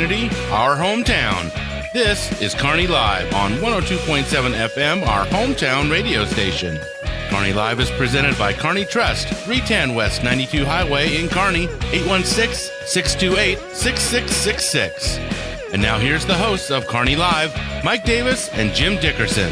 community, our hometown. This is Kearney Live on 102.7 FM, our hometown radio station. Kearney Live is presented by Kearney Trust, 310 West 92 Highway in Kearney, 816-628-6666. And now here's the hosts of Kearney Live, Mike Davis and Jim Dickerson.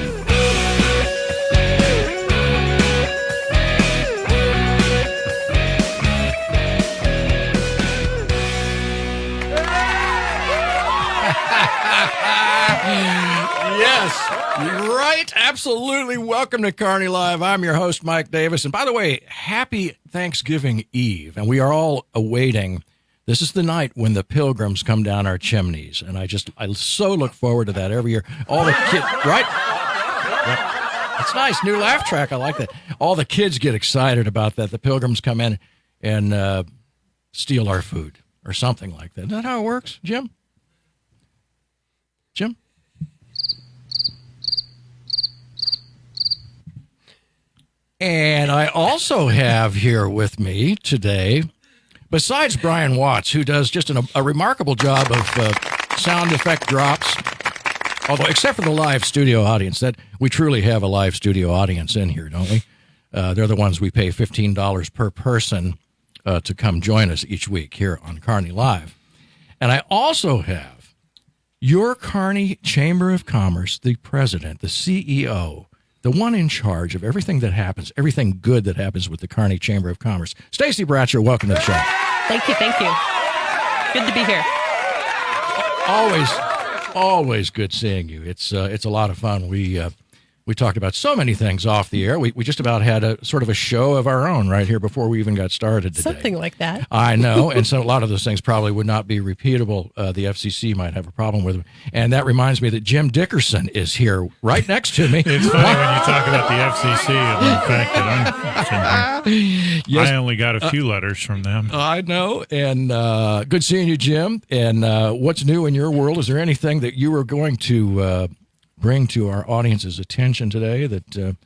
Yes, right. Absolutely. Welcome to Kearney Live. I'm your host, Mike Davis. And by the way, happy Thanksgiving Eve. And we are all awaiting. This is the night when the pilgrims come down our chimneys. And I so look forward to that every year. All the kids, right? Yep. It's nice. New laugh track. I like that. All the kids get excited about that. The pilgrims come in and steal our food or something like that. Isn't that how it works, Jim? Jim? And I also have here with me today, besides Brian Watts, who does just a remarkable job of sound effect drops, although except for the live studio audience, that we truly have a live studio audience in here, don't we? They're the ones we pay $15 per person to come join us each week here on Kearney Live. And I also have your Kearney Chamber of Commerce, the president, the CEO, the one in charge of everything that happens, everything good that happens with the Kearney Chamber of Commerce. Stacie Bratcher, welcome to the show. Thank you. Good to be here. Always good seeing you. It's a lot of fun. We talked about so many things off the air. We just about had a sort of a show of our own right here before we even got started today. Something like that. I know, and so a lot of those things probably would not be repeatable. The FCC might have a problem with them. And that reminds me that Jim Dickerson is here right next to me. It's funny when you talk about the FCC and the fact that I'm here. Yes. I only got a few letters from them. I know, and good seeing you, Jim. And what's new in your world? Is there anything that you were going to bring to our audience's attention today that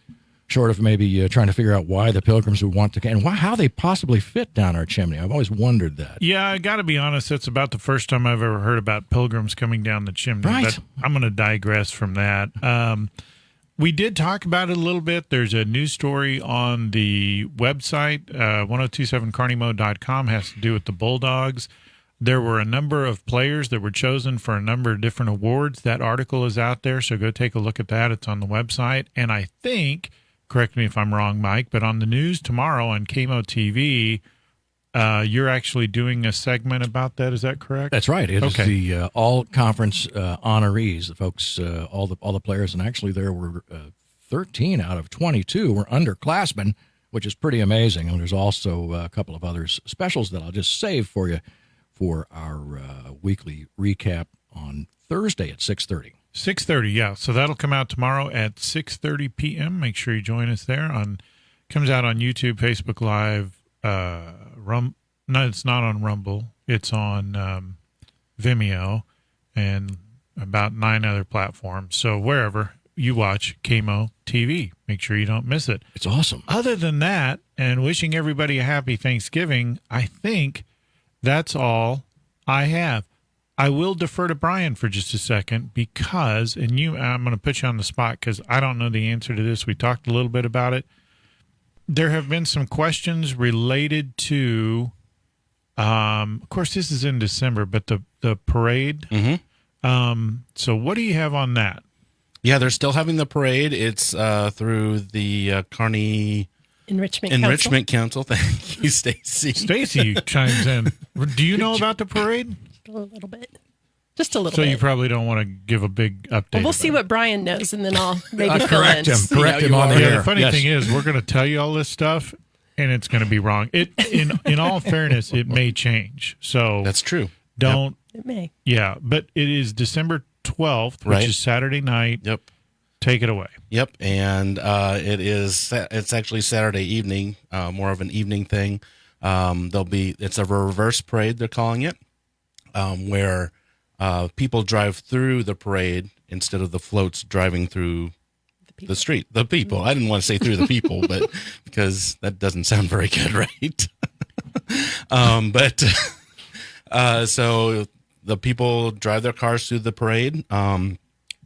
short of maybe trying to figure out why the pilgrims would want to, and how they possibly fit down our chimney? I've always wondered that. Yeah, I got to be honest, it's about the first time I've ever heard about pilgrims coming down the chimney. Right. But I'm going to digress from that. We did talk about it a little bit. There's a news story on the website, 1027carneymo.com, has to do with the Bulldogs. There were a number of players that were chosen for a number of different awards. That article is out there, so go take a look at that. It's on the website. And I think, correct me if I'm wrong, Mike, but on the news tomorrow on KMO-TV, you're actually doing a segment about that. Is that correct? That's right. It is the all-conference honorees, the folks, all the players, and actually there were 13 out of 22 were underclassmen, which is pretty amazing. And there's also a couple of other specials that I'll just save for you for our weekly recap on Thursday at 6:30. 6:30, yeah. So that'll come out tomorrow at 6:30 p.m. Make sure you join us there. Comes out on YouTube, Facebook Live. No, it's not on Rumble. It's on Vimeo and about 9 other platforms. So wherever you watch KMO-TV, make sure you don't miss it. It's awesome. Other than that, and wishing everybody a happy Thanksgiving, I think that's all I have. I will defer to Brian for just a second because, I'm going to put you on the spot because I don't know the answer to this. We talked a little bit about it. There have been some questions related to, of course, this is in December, but the parade. Mm-hmm. So what do you have on that? Yeah, they're still having the parade. It's through the Kearney Enrichment Council. Thank you, Stacie. Stacie chimes in. Do you know about the parade? A little bit. Just a little so bit. So you probably don't want to give a big update. Well, we'll see what Brian knows, and then I'll maybe fill correct in. Correct him on the air. The funny thing is, we're going to tell you all this stuff, and it's going to be wrong. In all fairness, it may change. So that's true. Don't. Yep. It may. Yeah, but it is December 12th, which is Saturday night. Yep. Take it away. Yep, and it's actually Saturday evening, more of an evening thing. It's a reverse parade, they're calling it, where people drive through the parade instead of the floats driving through the street. The people. I didn't want to say through the people, but because that doesn't sound very good, right? So the people drive their cars through the parade.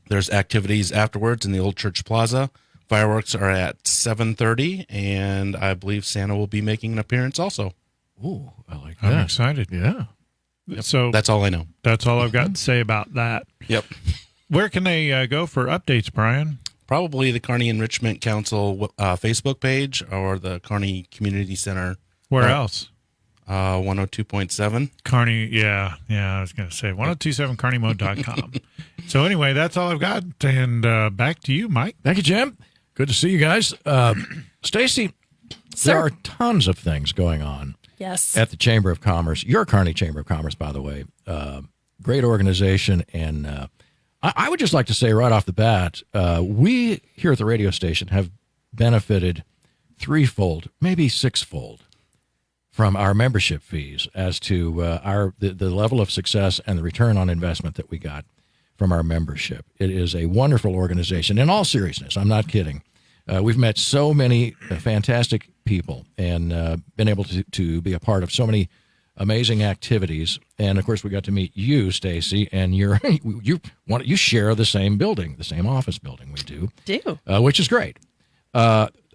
There's activities afterwards in the Old Church Plaza. Fireworks are at 7:30, and I believe Santa will be making an appearance also. Ooh, I like that. I'm excited. Yeah. So That's all I know. that's all I've got to say about that. Yep. Where can they go for updates, Brian? Probably the Kearney Enrichment Council Facebook page or the Kearney Community Center. Where else? 102.7. Kearney, yeah, I was going to say 1027kearneymo.com. So anyway, that's all I've got. And back to you, Mike. Thank you, Jim. Good to see you guys. Stacie, Sir. there are tons of things going on Yes. at the Chamber of Commerce. Your Kearney Chamber of Commerce, by the way. Great organization. And I would just like to say right off the bat, we here at the radio station have benefited threefold, maybe sixfold from our membership fees as to the level of success and the return on investment that we got from our membership. It is a wonderful organization. In all seriousness, I'm not kidding. We've met so many fantastic people and been able to be a part of so many amazing activities. And of course, we got to meet you, Stacie, and you share the same building, the same office building we do, which is great.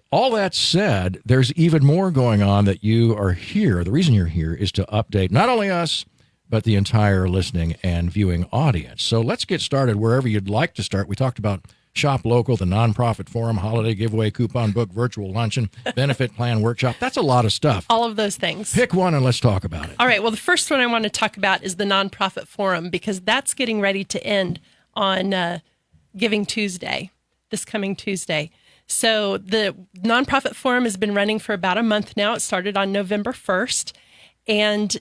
All that said, there's even more going on that you are here. The reason you're here is to update not only us, but the entire listening and viewing audience. So let's get started wherever you'd like to start. We talked about Shop Local, the nonprofit forum, holiday giveaway, coupon book, virtual luncheon, benefit plan workshop. That's a lot of stuff. All of those things. Pick one and let's talk about it. All right. Well, the first one I want to talk about is the nonprofit forum, because that's getting ready to end on Giving Tuesday, this coming Tuesday. So the nonprofit forum has been running for about a month now. It started on November 1st. And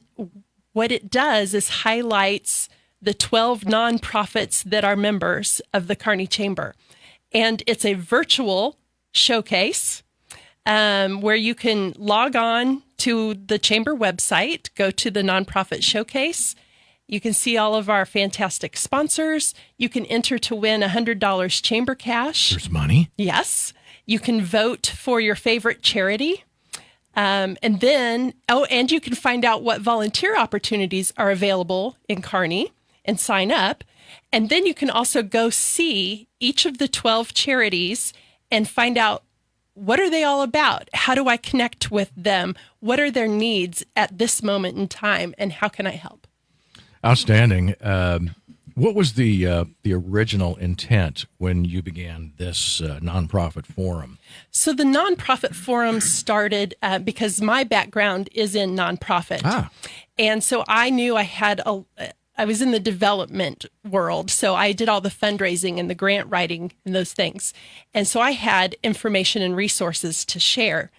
what it does is highlights the 12 nonprofits that are members of the Kearney Chamber. And it's a virtual showcase where you can log on to the Chamber website, go to the nonprofit showcase. You can see all of our fantastic sponsors. You can enter to win $100 Chamber cash. There's money. Yes. You can vote for your favorite charity. And you can find out what volunteer opportunities are available in Kearney and sign up. And then you can also go see each of the 12 charities and find out, what are they all about? How do I connect with them? What are their needs at this moment in time? And how can I help? Outstanding. What was the original intent when you began this nonprofit forum? So the nonprofit forum started because my background is in nonprofit. And so I knew I was in the development world. So I did all the fundraising and the grant writing and those things. And so I had information and resources to share.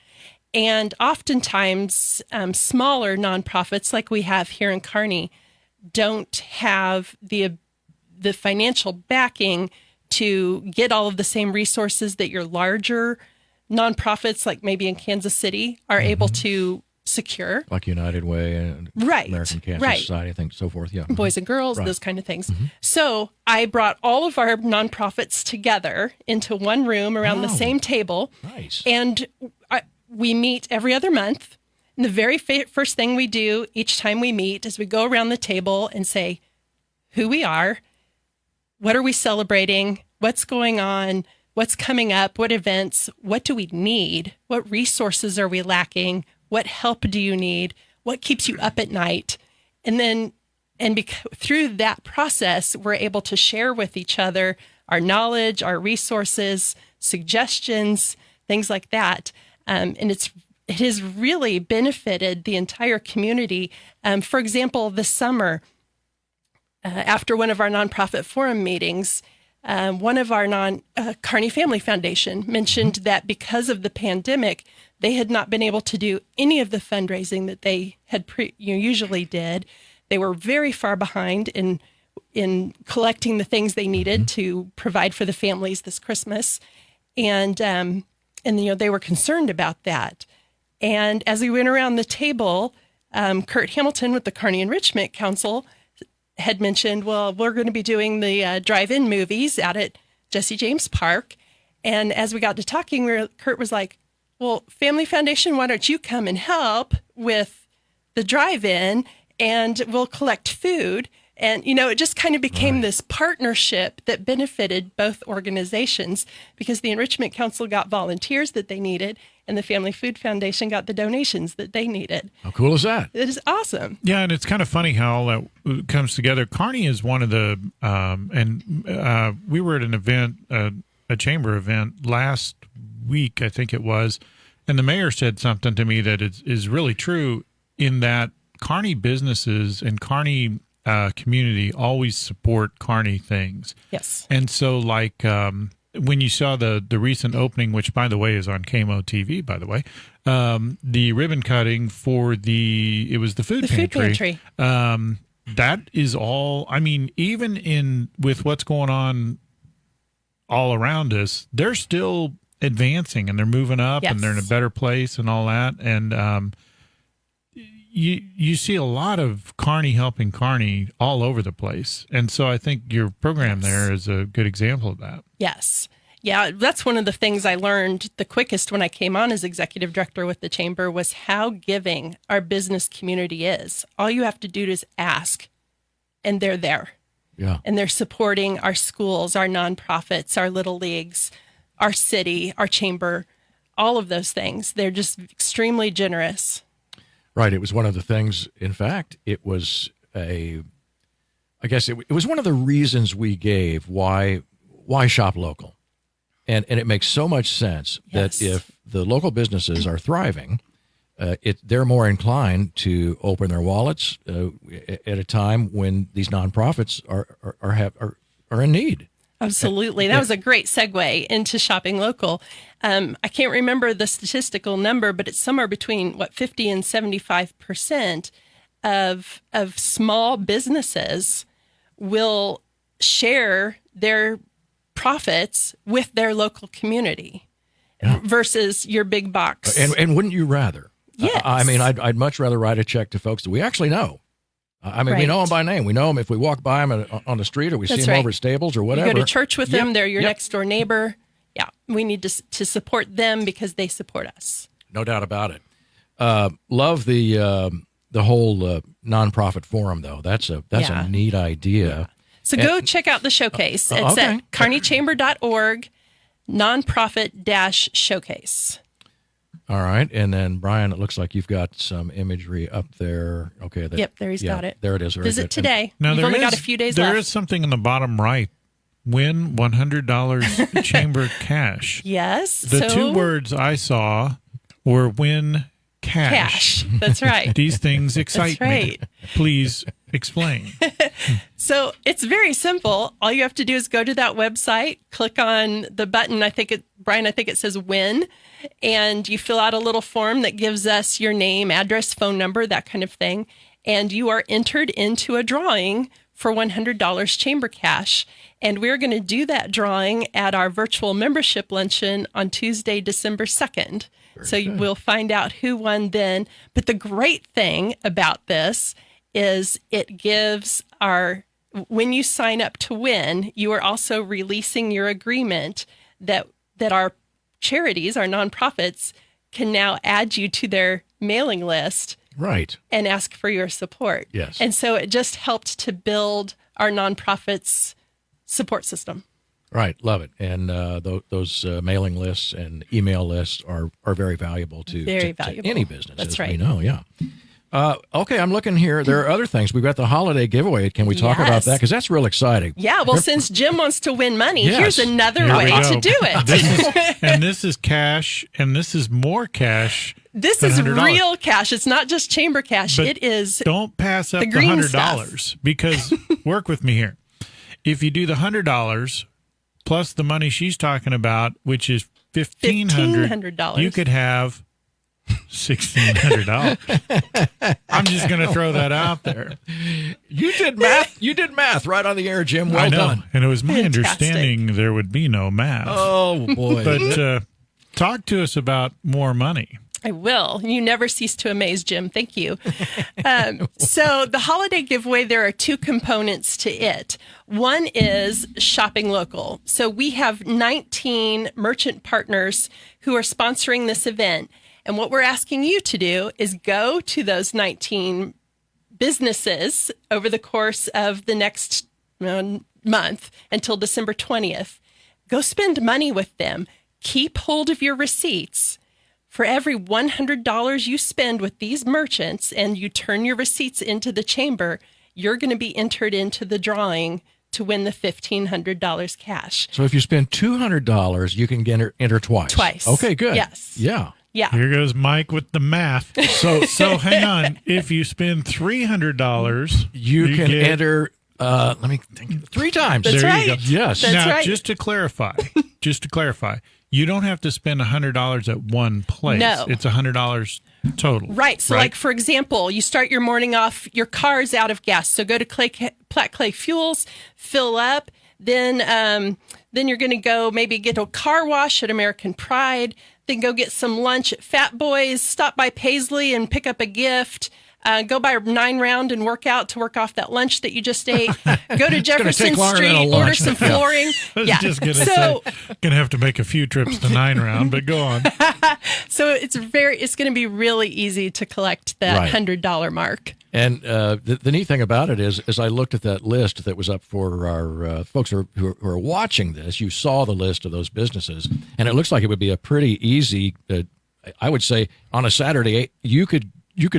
And oftentimes smaller nonprofits like we have here in Kearney don't have the financial backing to get all of the same resources that your larger nonprofits, like maybe in Kansas City, are able to secure. Like United Way and American Cancer Society, I think, so forth. Yeah. Boys and girls, those kind of things. So I brought all of our nonprofits together into one room around the same table. Nice. And we meet every other month. And the very first thing we do each time we meet is we go around the table and say who we are, what are we celebrating, what's going on, what's coming up, what events, what do we need, what resources are we lacking, what help do you need, what keeps you up at night. And then through that process, we're able to share with each other our knowledge, our resources, suggestions, things like that. And it has really benefited the entire community. For example, this summer, after one of our nonprofit forum meetings, one of our Kearney Family Foundation mentioned that because of the pandemic, they had not been able to do any of the fundraising that they had usually did. They were very far behind in collecting the things they needed to provide for the families this Christmas, and they were concerned about that. And as we went around the table, Kurt Hamilton with the Kearney Enrichment Council had mentioned, well, we're going to be doing the drive-in movies out at Jesse James Park. And as we got to talking, Kurt was like, well, Family Foundation, why don't you come and help with the drive-in, and we'll collect food. And, it just kind of became this partnership that benefited both organizations because the Enrichment Council got volunteers that they needed and the Family Food Foundation got the donations that they needed. How cool is that? It is awesome. Yeah, and it's kind of funny how all that comes together. Kearney is one of the, we were at an event, a chamber event last week, I think it was, and the mayor said something to me that is really true in that Kearney businesses and Kearney community always support Kearney things. Yes. And so when you saw the recent opening, which by the way is on KMO-TV, by the way, the ribbon cutting for it was the food pantry. That is all, I mean, even with what's going on all around us, they're still advancing and they're moving up and they're in a better place and all that. And you see a lot of Kearney helping Kearney all over the place. And so I think your program there is a good example of that. Yes. Yeah, that's one of the things I learned the quickest when I came on as executive director with the chamber was how giving our business community is. All you have to do is ask, and they're there. Yeah. And they're supporting our schools, our nonprofits, our little leagues, our city, our chamber, all of those things. They're just extremely generous. Right. It was one of the things, in fact, it was it was one of the reasons we gave why shop local. And it makes so much sense that if the local businesses are thriving, they're more inclined to open their wallets at a time when these nonprofits are in need. Absolutely. That was a great segue into shopping local. I can't remember the statistical number, but it's somewhere between 50 and 75% of small businesses will share their profits with their local community versus your big box. And wouldn't you rather? Yes. I mean, I'd much rather write a check to folks that we actually know. I mean, we know them by name. We know them if we walk by them on the street or we see them over at Stables or whatever. You go to church with them. They're your next door neighbor. Yeah, we need to support them because they support us. No doubt about it. Love the whole nonprofit forum, though. That's a neat idea. Yeah. So go check out the showcase. It's at kearneychamber.org, nonprofit-showcase. All right. And then, Brian, it looks like you've got some imagery up there. Okay. There he's got it. There it is. Very Visit good. today. Now, You've only got a few days left. There is something in the bottom right. Win $100 chamber cash. Yes. The two words I saw were win cash. That's right. These things excite me. Please explain. So it's very simple. All you have to do is go to that website, click on the button. Brian, I think it says win, and you fill out a little form that gives us your name, address, phone number, that kind of thing. And you are entered into a drawing for $100 chamber cash. And we're going to do that drawing at our virtual membership luncheon on Tuesday, December 2nd. We'll find out who won then. But the great thing about this is it gives when you sign up to win, you are also releasing your agreement that our charities, our nonprofits, can now add you to their mailing list. Right. And ask for your support. Yes. And so it just helped to build our nonprofits support system. Right. Love it. And those mailing lists and email lists are very valuable to any business. That's as right. we know. Yeah. Okay, I'm looking here. There are other things. We've got the holiday giveaway. Can we talk about that? Because that's real exciting. Yeah, well, since Jim wants to win money, here's another way to do it. This is cash, and this is more cash. This is real cash. It's not just chamber cash. But it is. Don't pass up the $100 because work with me here. If you do the $100 plus the money she's talking about, which is $1,500, you could have $1,600. I'm just going to throw that out there. You did math. You did math right on the air, Jim. Well done. And it was my understanding there would be no math. Oh boy! But talk to us about more money. I will. You never cease to amaze, Jim. Thank you. So the holiday giveaway, there are two components to it. One is shopping local. So we have 19 merchant partners who are sponsoring this event. And what we're asking you to do is go to those 19 businesses over the course of the next month until December 20th. Go spend money with them. Keep hold of your receipts. For every $100 you spend with these merchants and you turn your receipts into the chamber, you're going to be entered into the drawing to win the $1,500 cash. So if you spend $200, you can get enter twice. Twice. Okay, good. Yes. Yeah. Yeah. Here goes Mike with the math. So hang on. If you spend $300, You can get, enter, let me think, 3 times. That's There right. you go. Yes. That's now, right. just to clarify, you don't have to spend $100 at one place. No. It's $100 total. Right. So, like, for example, you start your morning off, your car's out of gas. So go to Platte Clay Fuels, fill up. Then you're going to go maybe get a car wash at American Pride. Then go get some lunch at Fat Boys. Stop by Paisley and pick up a gift. Go by 9 Round and work out to work off that lunch that you just ate. Go to Jefferson take longer than a Street, lunch. order some flooring. I was just going to say, going to have to make a few trips to 9 Round, but go on. So it's going to be really easy to collect that $100 mark. And the neat thing about it is, as I looked at that list that was up for our folks who are watching this, you saw the list of those businesses, and it looks like it would be a pretty easy, I would say, on a Saturday, you could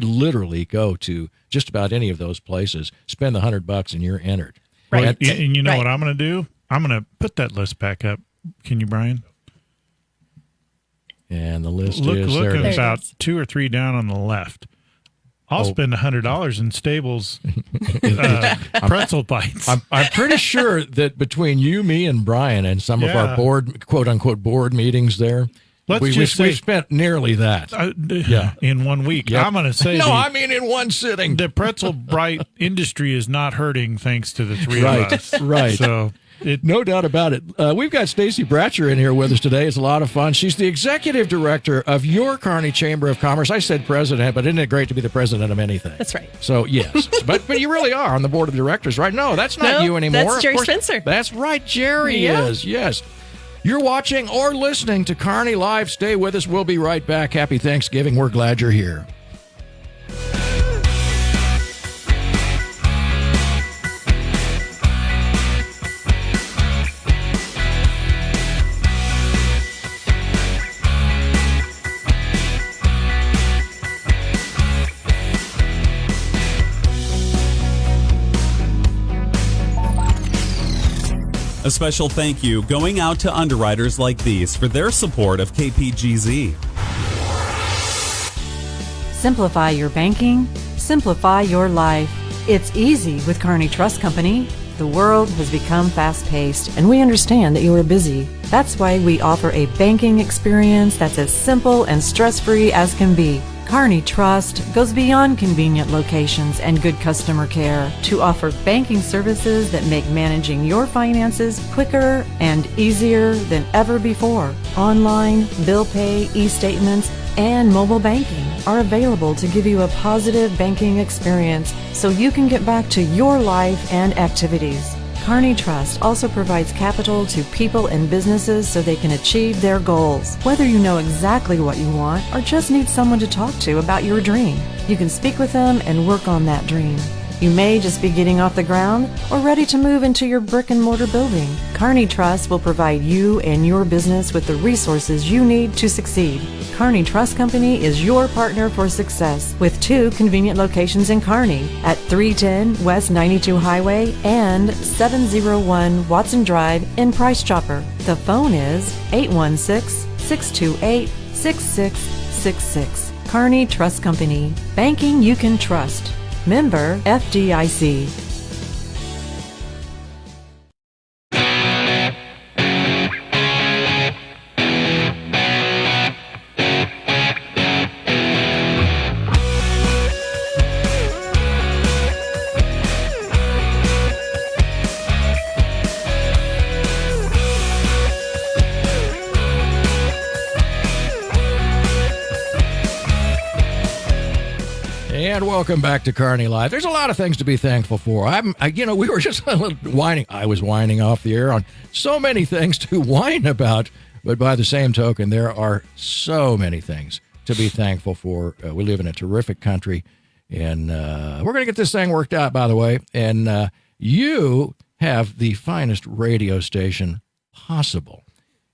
literally go to just about any of those places, spend the $100, and you're entered. Right. And you know Right. what I'm going to do? I'm going to put that list back up. Can you, Brian? And the list Look there it at is. about 2 or 3 down on the left. I'll spend $100 in Stables pretzel bites. I'm pretty sure that between you, me, and Brian, and some of our board, quote unquote, board meetings there, we've spent nearly that. In 1 week. Yep. I'm going to say in one sitting. the pretzel bite industry is not hurting thanks to the 3 of us. Right. So No doubt about it. We've got Stacie Bratcher in here with us today. It's a lot of fun. She's the executive director of your Kearney Chamber of Commerce. I said president, but isn't it great to be the president of anything? That's right. So, yes. but you really are on the board of directors, right? No, that's not you anymore. That's Jerry Of course, Spencer. That's right. Jerry is. Yes. You're watching or listening to Kearney Live. Stay with us. We'll be right back. Happy Thanksgiving. We're glad you're here. A special thank you going out to underwriters like these for their support of KPGZ. Simplify your banking, simplify your life. It's easy with Kearney Trust Company. The world has become fast-paced, and we understand that you are busy. That's why we offer a banking experience that's as simple and stress-free as can be. Kearney Trust goes beyond convenient locations and good customer care to offer banking services that make managing your finances quicker and easier than ever before. Online, bill pay, e-statements, and mobile banking are available to give you a positive banking experience so you can get back to your life and activities. Kearney Trust also provides capital to people and businesses so they can achieve their goals. Whether you know exactly what you want or just need someone to talk to about your dream, you can speak with them and work on that dream. You may just be getting off the ground or ready to move into your brick and mortar building. Kearney Trust will provide you and your business with the resources you need to succeed. Kearney Trust Company is your partner for success with 2 convenient locations in Kearney at 310 West 92 Highway and 701 Watson Drive in Price Chopper. The phone is 816-628-6666. Kearney Trust Company. Banking you can trust. Member FDIC. And welcome back to Kearney Live. There's a lot of things to be thankful for. We were just a little whining. I was whining off the air on so many things to whine about. But by the same token, there are so many things to be thankful for. We live in a terrific country. And we're going to get this thing worked out, by the way. And you have the finest radio station possible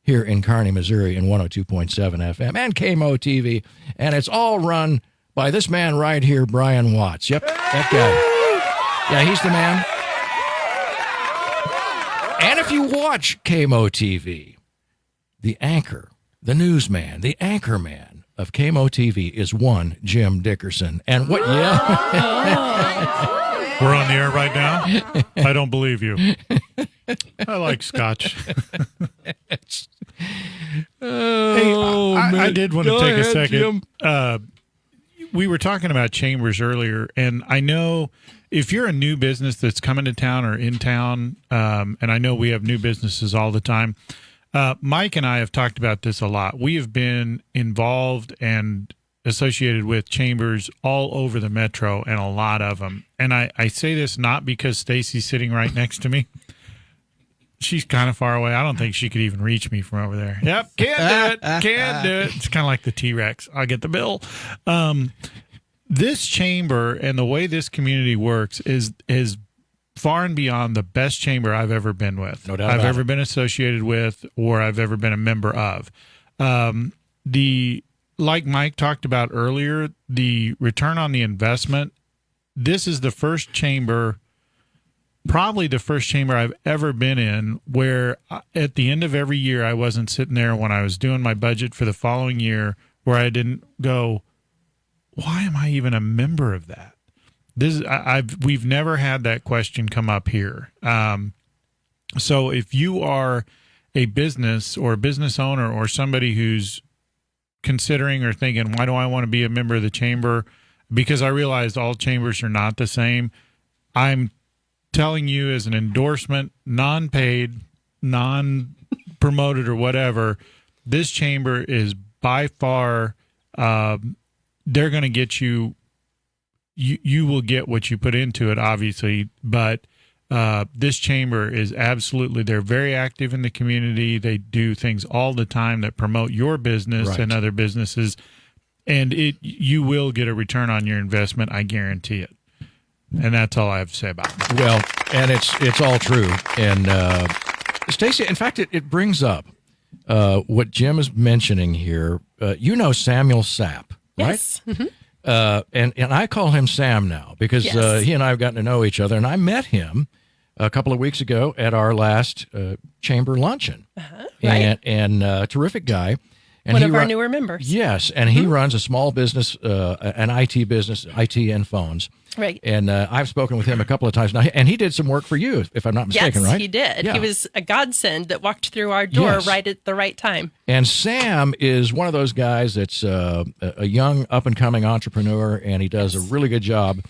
here in Kearney, Missouri, in 102.7 FM and KMO-TV. And it's all run by this man right here, Brian Watts. Yep, that guy. Yeah, he's the man. And if you watch KMO-TV, the anchor, the newsman, the anchor man of KMO-TV is one Jim Dickerson. And what, yeah. We're on the air right now? I don't believe you. I like scotch. I did want to take a second. We were talking about chambers earlier, and I know if you're a new business that's coming to town or in town, and I know we have new businesses all the time, Mike and I have talked about this a lot. We have been involved and associated with chambers all over the metro, and a lot of them. And I say this not because Stacie's sitting right next to me. She's kind of far away. I don't think she could even reach me from over there. Yep, can't do it. Can't do it. It's kind of like the T-Rex. I'll get the bill. This chamber and the way this community works is far and beyond the best chamber I've ever been with. No doubt I've about ever it. been associated with, or I've ever been a member of. Like Mike talked about earlier, the return on the investment, this is the first chamber, probably the first chamber I've ever been in where at the end of every year, I wasn't sitting there when I was doing my budget for the following year where I didn't go, why am I even a member of that? We've never had that question come up here. So if you are a business or a business owner or somebody who's considering or thinking, why do I want to be a member of the chamber? Because I realized all chambers are not the same. I'm telling you as an endorsement, non-paid, non-promoted or whatever, this chamber is by far, they're going to get you will get what you put into it, obviously, but this chamber is absolutely, they're very active in the community. They do things all the time that promote your business Right. and other businesses, and you will get a return on your investment. I guarantee it. And that's all I have to say about it. Well, and it's all true. And Stacie, in fact, it brings up what Jim is mentioning here. You know Samuel Sapp, right? Yes. Mm-hmm. And I call him Sam now because Yes. he and I have gotten to know each other. And I met him a couple of weeks ago at our last chamber luncheon. Right. And terrific guy. And One he of our newer members. Yes, and he runs a small business, an IT business, IT and phones. Right. And I've spoken with him a couple of times now, and he did some work for you, if I'm not mistaken, Yes, right? he did. Yeah. He was a godsend that walked through our door Yes. right at the right time. And Sam is one of those guys that's a young, up-and-coming entrepreneur, and he does a really good job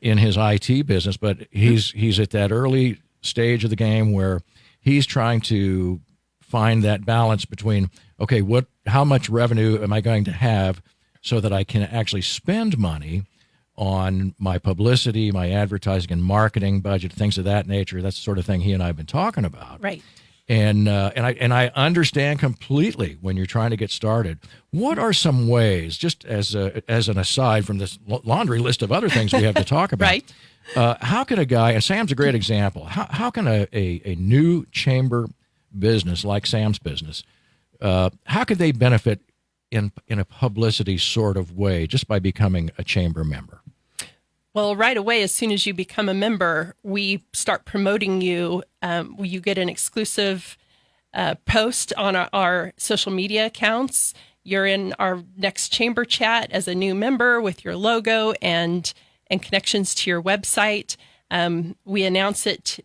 in his IT business, but he's at that early stage of the game where he's trying to find that balance between, okay, how much revenue am I going to have so that I can actually spend money on my publicity, my advertising and marketing budget, things of that nature. That's the sort of thing he and I have been talking about. Right. And I understand completely when you're trying to get started. What are some ways, just as an aside from this laundry list of other things we have to talk about? Right. How can a guy, and Sam's a great example, how can a new chamber business like Sam's business, how could they benefit in a publicity sort of way just by becoming a chamber member? Well, right away, as soon as you become a member, we start promoting you. You get an exclusive post on our social media accounts. You're in our next chamber chat as a new member with your logo and connections to your website. We announce it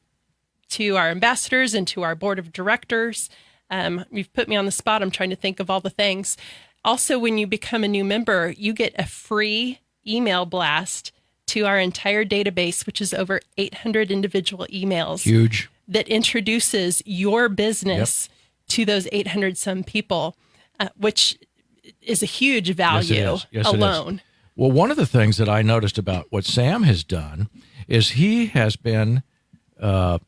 to our ambassadors and to our board of directors. You've put me on the spot. I'm trying to think of all the things. Also, when you become a new member, you get a free email blast to our entire database, which is over 800 individual emails. Huge. That introduces your business to those 800 some people, which is a huge value Yes, it is. alone. Well, one of the things that I noticed about what Sam has done is he has been, shall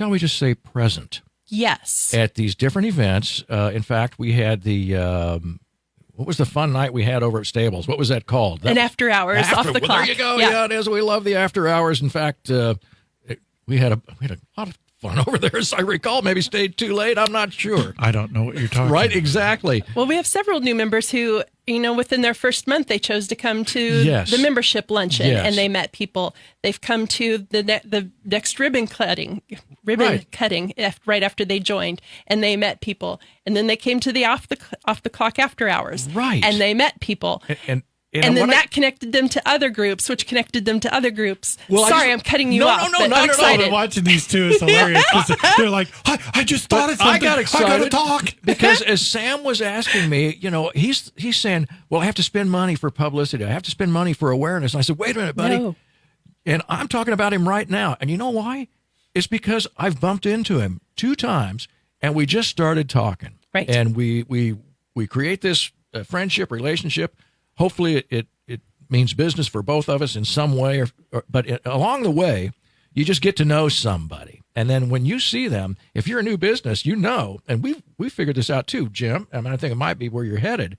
we just say, present Yes. at these different events. In fact, we had the what was the fun night we had over at Stables? What was that called? An after hours off the clock. There you go. Yeah, it is. We love the after hours. In fact, we had a lot of fun over there, as I recall. Maybe stayed too late. I'm not sure. I don't know what you're talking Right, about. exactly. Well, we have several new members who, within their first month, they chose to come to Yes. the membership luncheon, Yes. and they met people. They've come to the next ribbon cutting right after they joined, and they met people. And then they came to the off the clock after hours, Right. and they met people. And then that connected them to other groups, which connected them to other groups. Well, Sorry, I'm cutting you No, off. no, but not I'm at all. excited. I've been watching these two. It's hilarious. 'Cause they're like, I just thought of something. I got excited. I got to talk. Because as Sam was asking me, he's saying, well, I have to spend money for publicity. I have to spend money for awareness. And I said, wait a minute, buddy. No. And I'm talking about him right now. And you know why? It's because I've bumped into him 2 times, and we just started talking. Right. And we create this friendship, relationship. Hopefully it means business for both of us in some way. But along the way, you just get to know somebody. And then when you see them, if you're a new business, and we figured this out too, Jim. I mean, I think it might be where you're headed.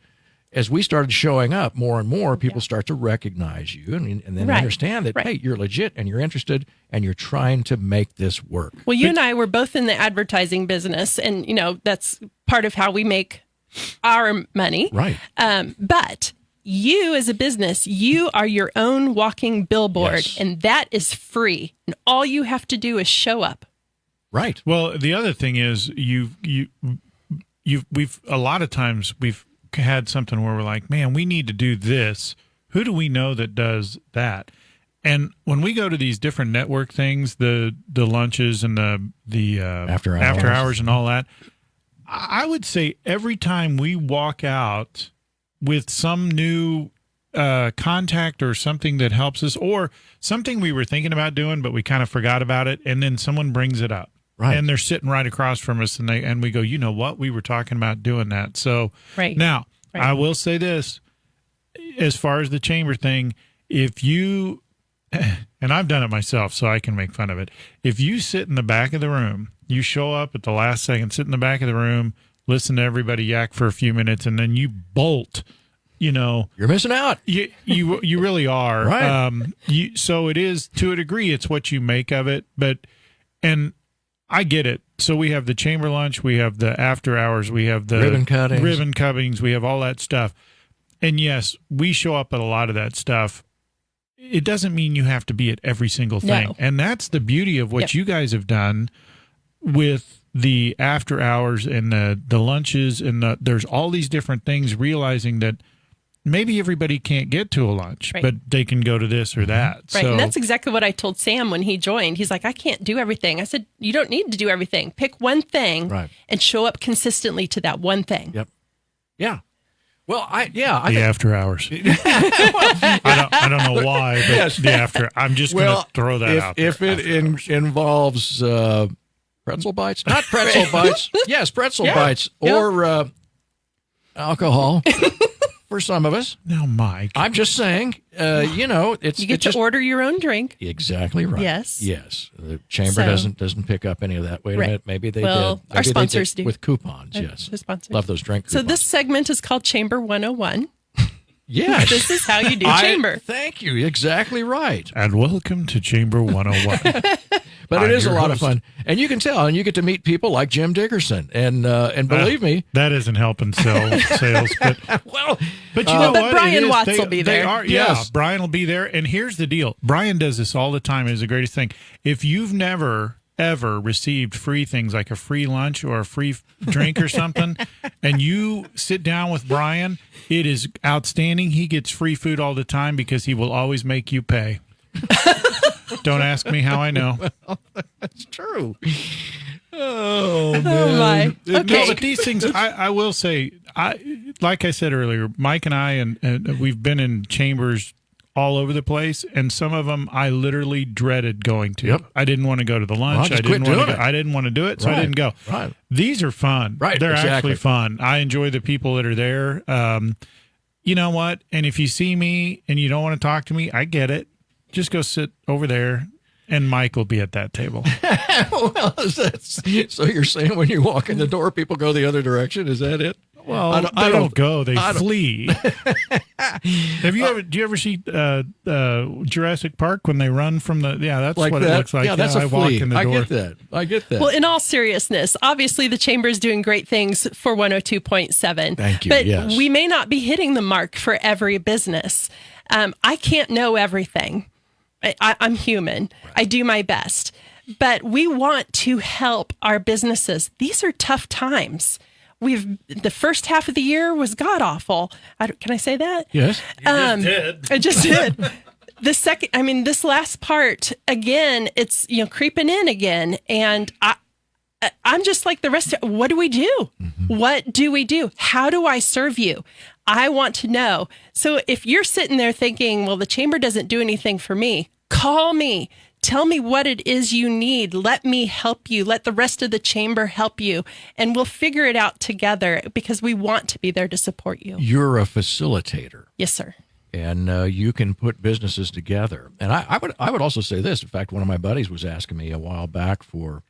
As we started showing up more and more, people start to recognize you and then Right. understand that, hey, you're legit and you're interested and you're trying to make this work. Well, you and I were both in the advertising business, and that's part of how we make our money. Right. But you, as a business, you are your own walking billboard, Yes. and that is free. And all you have to do is show up. Right. Well, the other thing is we've a lot of times we've had something where we're like, man, we need to do this. Who do we know that does that? And when we go to these different network things, the lunches and the After hours and all that, I would say every time we walk out with some new contact or something that helps us, or something we were thinking about doing but we kind of forgot about it, and then someone brings it up. Right. And they're sitting right across from us, and we go, you know what? We were talking about doing that. So Right. now, Right. I will say this, as far as the chamber thing, if you, and I've done it myself, so I can make fun of it. If you sit in the back of the room, you show up at the last second, sit in the back of the room, listen to everybody yak for a few minutes, and then you bolt, You're missing out. you really are. Right. So it is, to a degree, it's what you make of it. And I get it. So we have the chamber lunch, we have the after hours, we have the Ribbon cuttings, we have all that stuff. And yes, we show up at a lot of that stuff. It doesn't mean you have to be at every single thing. No. And that's the beauty of what you guys have done with the after hours and the lunches, and there's all these different things, realizing that maybe everybody can't get to a lunch, Right. but they can go to this or that. Right. So And that's exactly what I told Sam when he joined. He's like, I can't do everything. I said, you don't need to do everything. Pick one thing Right. and show up consistently to that one thing. Yep. Yeah. Well, I the think, after hours. I don't know why, but Yes. the after. I'm just going to throw that out there. If it involves pretzel bites, not pretzel bites, yes, pretzel bites, or alcohol for some of us. Now, Mike. I'm just saying, it's You get it's just to order your own drink. exactly right. Yes. yes. The chamber So- doesn't pick up any of that. Wait a Right. minute, maybe they Well, did. our Maybe they sponsors did do. with coupons. Yes, The sponsors. love those drink So coupons. this segment is called Chamber 101. yes, This is how you do chamber. Thank you. Exactly right. And welcome to Chamber 101. But I'm it is a your lot of host. fun, and you can tell, and you get to meet people like Jim Dickerson, and believe me, That isn't helping sales, but well, you know But what? Brian It is. Watts They- will be They there. are, Yes. Brian will be there. And here's the deal. Brian does this all the time. It's the greatest thing. If you've never, ever received free things like a free lunch or a free drink or something, and you sit down with Brian, it is outstanding. He gets free food all the time because he will always make you pay. Don't ask me how I know. it's true. Oh, my. No, Okay. but these things, I will say, like I said earlier, Mike and I, and we've been in chambers all over the place, and some of them I literally dreaded going to. Yep. I didn't want to go to the lunch. just I didn't quit want doing to. it. I didn't want to do it, so I Right. didn't go. Right. These are fun. Right, They're exactly. actually fun. I enjoy the people that are there. You know what? And if you see me and you don't want to talk to me, I get it. Just go sit over there, and Mike will be at that table. Well, so you're saying when you walk in the door, people go the other direction? Is that it? Well, They don't go; they flee. Do you ever see Jurassic Park when they run from the? Yeah, that's like what that. it looks like. Yeah, that's a I flea. walk in the door. I get that. Well, in all seriousness, obviously the chamber is doing great things for 102.7. Thank you, But yes. we may not be hitting the mark for every business. I can't know everything. I'm human. I do my best. But we want to help our businesses. These are tough times. The first half of the year was god awful. Can I say that? Yes. I just did. This last part, again, it's, creeping in again. And I'm just like the rest of, what do we do? Mm-hmm. What do we do? How do I serve you? I want to know. So if you're sitting there thinking, well, the chamber doesn't do anything for me, call me. Tell me what it is you need. Let me help you. Let the rest of the chamber help you. And we'll figure it out together because we want to be there to support you. You're a facilitator. Yes, sir. And you can put businesses together. And I would also say this. In fact, one of my buddies was asking me a while back for,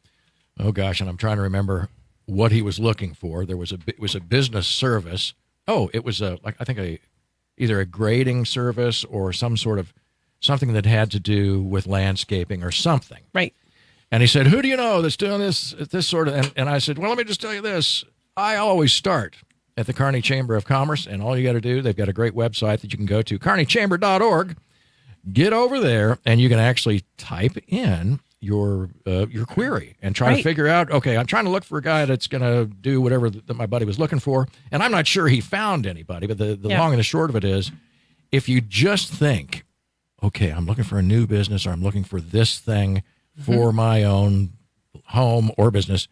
and I'm trying to remember what he was looking for. It was a business service. It was either a grading service or some sort of something that had to do with landscaping or something. Right. And he said, who do you know that's doing this sort of, and I said, well, let me just tell you this. I always start at the Kearney Chamber of Commerce, and all you got to do, they've got a great website that you can go to, kearneychamber.org. Get over there, and you can actually type in your query and try to figure out, okay, I'm trying to look for a guy that's going to do whatever that my buddy was looking for, and I'm not sure he found anybody, but the long and the short of it is, if you just think, okay, I'm looking for a new business, or I'm looking for this thing for my own home or business,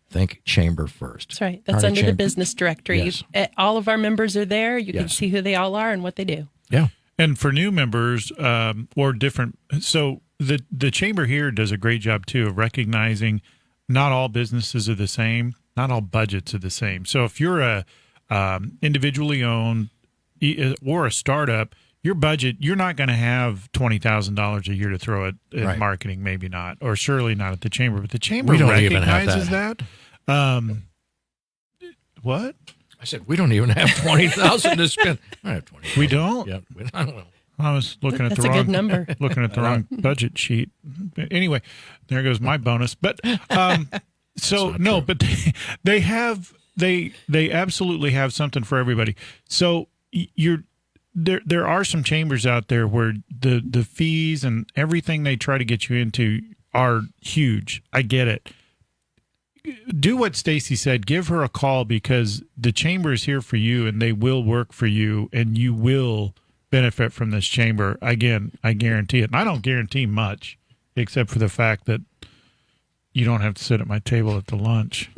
think chamber first. That's right. That's under the business directory. Yes. All of our members are there. You can see who they all are and what they do. Yeah. And for new members or different, so the chamber here does a great job too of recognizing not all businesses are the same, not all budgets are the same. So if you're a individually owned or a startup, your budget, you're not going to have $20,000 a year to throw at marketing, maybe not, or surely not at the chamber. But the chamber recognizes that. What? I said, we don't even have $20,000 to spend. I have $20,000. We don't? Yeah, I don't know. I was looking at That's the a wrong good number. Looking at the wrong budget sheet. Anyway, there goes my bonus. But so no, but they absolutely have something for everybody. So there are some chambers out there where the fees and everything they try to get you into are huge. I get it. Do what Stacie said. Give her a call because the chamber is here for you and they will work for you and you will benefit from this chamber. Again, I guarantee it. And I don't guarantee much except for the fact that you don't have to sit at my table at the lunch.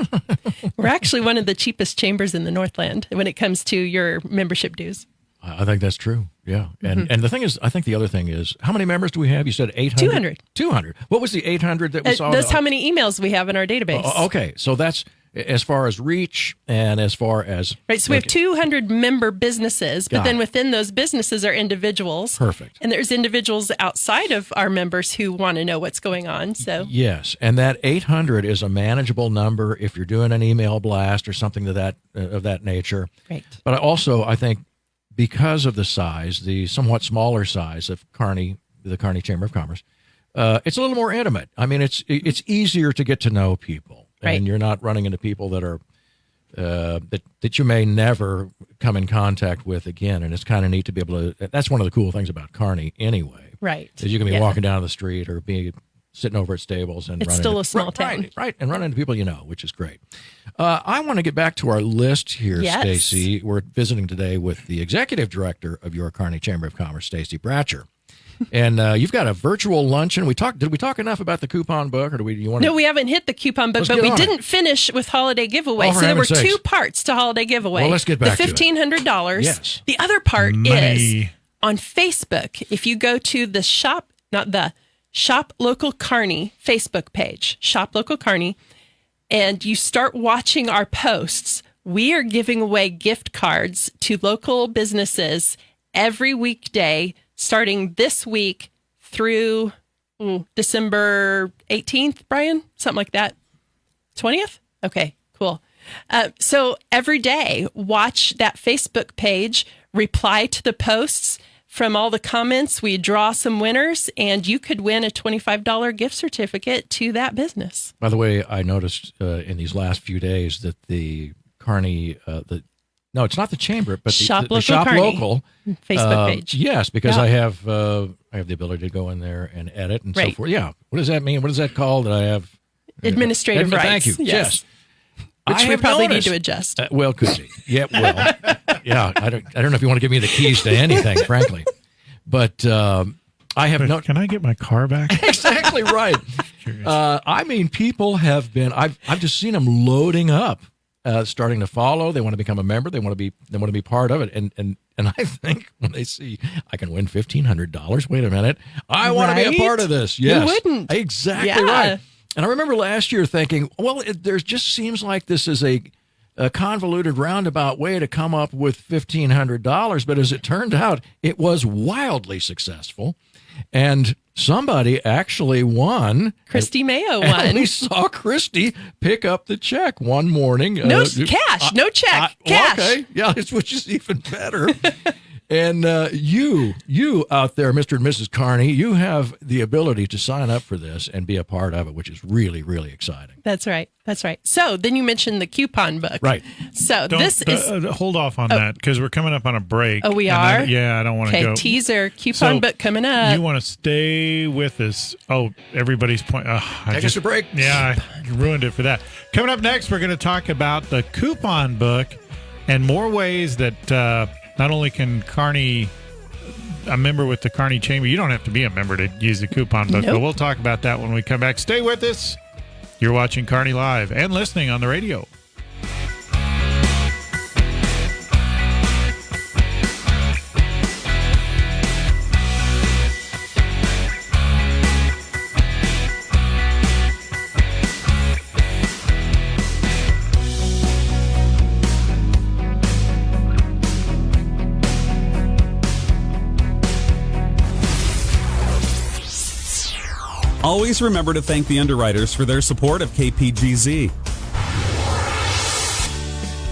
We're actually one of the cheapest chambers in the Northland when it comes to your membership dues. I think that's true. Yeah. And the thing is, I think the other thing is, how many members do we have? You said 800? 200. 200. What was the 800 that we saw? That's how many emails we have in our database. Okay. So that's as far as reach and as far as... Right. So we have 200 member businesses, but then within those businesses are individuals. Perfect. And there's individuals outside of our members who want to know what's going on. So yes. And that 800 is a manageable number if you're doing an email blast or something of that nature. Right. But I think, because of the size, the somewhat smaller size of the Kearney Chamber of Commerce, it's a little more intimate. I mean, it's easier to get to know people, and you're not running into people that are that you may never come in contact with again. And it's kind of neat to be able to. That's one of the cool things about Kearney, anyway. Right. Is you can be walking down the street or be sitting over at Stables and it's still a small town, right, and run into people you know, which is great. I want to get back to our list here, Stacie. We're visiting today with the executive director of your Kearney Chamber of Commerce, Stacie Bratcher, and you've got a virtual luncheon. Did we talk enough about the coupon book, or do you want? No, we haven't hit the coupon book, but we didn't finish with holiday giveaway. So there were two parts to holiday giveaway. Well, let's get back to it. The $1,500. Yes. The other part is on Facebook. If you go to the Shop Local Kearney Facebook page, Shop Local Kearney, and you start watching our posts, we are giving away gift cards to local businesses every weekday, starting this week through December 18th, Brian? Something like that. 20th? Okay, cool. So every day, watch that Facebook page, reply to the posts. From all the comments, we draw some winners, and you could win a $25 gift certificate to that business. By the way, I noticed in these last few days that the Kearney, no, it's not the chamber, but the Shop Kearney Local Facebook page. Yes, because Yeah. I have the ability to go in there and edit and so Right. forth. Yeah. What does that mean? What is that called? That I have Administrative rights. Thank you. Yes. Yes. Which we probably need to adjust. Well, could be. Yeah. Well. Yeah. I don't know if you want to give me the keys to anything, frankly, but I have no. Can I get my car back? Exactly right. I mean, people have been. I've just seen them loading up, starting to follow. They want to become a member. They want to be part of it. And I think when they see I can win $1,500, wait a minute, I want to be a Right? part of this. Yes, Who wouldn't? Exactly Yeah. right. And I remember last year thinking, well, there just seems like this is a convoluted roundabout way to come up with $1,500. But as it turned out, it was wildly successful. And somebody actually won. Christy Mayo And we won. saw Christy pick up the check one morning. No cash, no check, cash. Okay, yeah, which is even better. And you out there, Mr. and Mrs. Kearney, you have the ability to sign up for this and be a part of it, which is really, really exciting. That's right. That's right. So then you mentioned the coupon book. Right. So Don't, this is hold off on that because we're coming up on a break. Oh, we and are? I don't want to okay. go. Teaser coupon So, book coming up. You want to stay with us? Oh, everybody's point. Take us a break. Yeah, I ruined it for that. Coming up next, we're going to talk about the coupon book and more ways that not only can Kearney, a member with the Kearney Chamber, you don't have to be a member to use the coupon book, but Nope. we'll talk about that when we come back. Stay with us. You're watching Kearney Live and listening on the radio. Always remember to thank the underwriters for their support of KPGZ.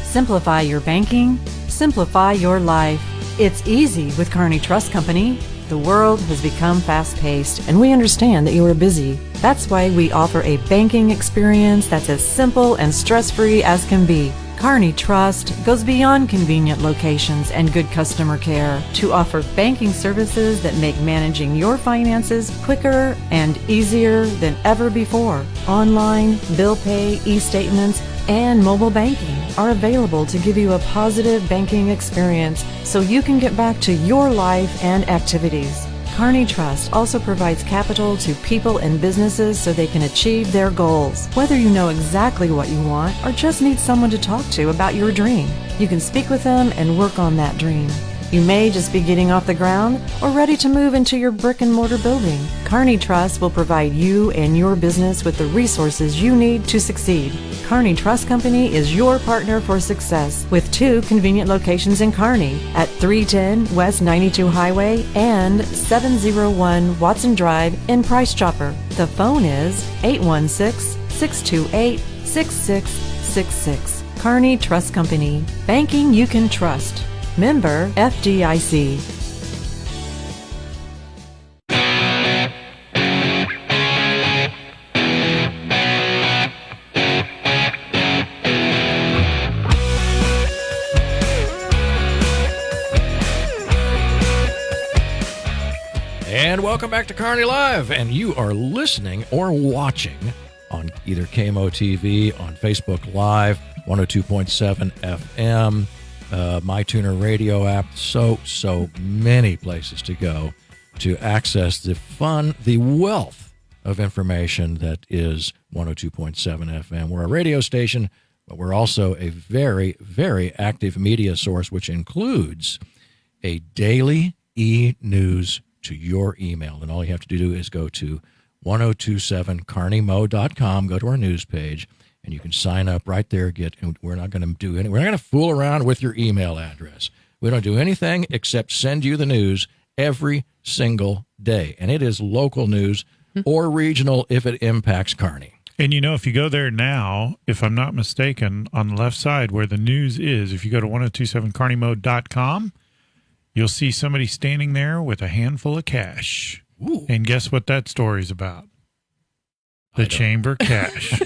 Simplify your banking, simplify your life. It's easy with Kearney Trust Company. The world has become fast-paced, and we understand that you are busy. That's why we offer a banking experience that's as simple and stress-free as can be. Kearney Trust goes beyond convenient locations and good customer care to offer banking services that make managing your finances quicker and easier than ever before. Online, bill pay, e-statements, and mobile banking are available to give you a positive banking experience so you can get back to your life and activities. Kearney Trust also provides capital to people and businesses so they can achieve their goals. Whether you know exactly what you want or just need someone to talk to about your dream, you can speak with them and work on that dream. You may just be getting off the ground or ready to move into your brick and mortar building. Kearney Trust will provide you and your business with the resources you need to succeed. Kearney Trust Company is your partner for success with 2 convenient locations in Kearney at 310 West 92 Highway and 701 Watson Drive in Price Chopper. The phone is 816-628-6666. Kearney Trust Company. Banking you can trust. Member FDIC. And welcome back to Kearney Live. And you are listening or watching on either KMO-TV, on Facebook Live, 102.7 FM, MyTuner radio app. So many places to go to access the wealth of information that is 102.7 FM. We're a radio station, but we're also a very, very active media source, which includes a daily e-news to your email. And all you have to do is go to 1027carneymo.com, go to our news page, and you can sign up right there. We're not going to fool around with your email address. We don't do anything except send you the news every single day. And it is local news or regional if it impacts Kearney. And if you go there now, if I'm not mistaken, on the left side where the news is, if you go to 1027carneymode.com, you'll see somebody standing there with a handful of cash. Ooh. And guess what that story's about? The chamber cash.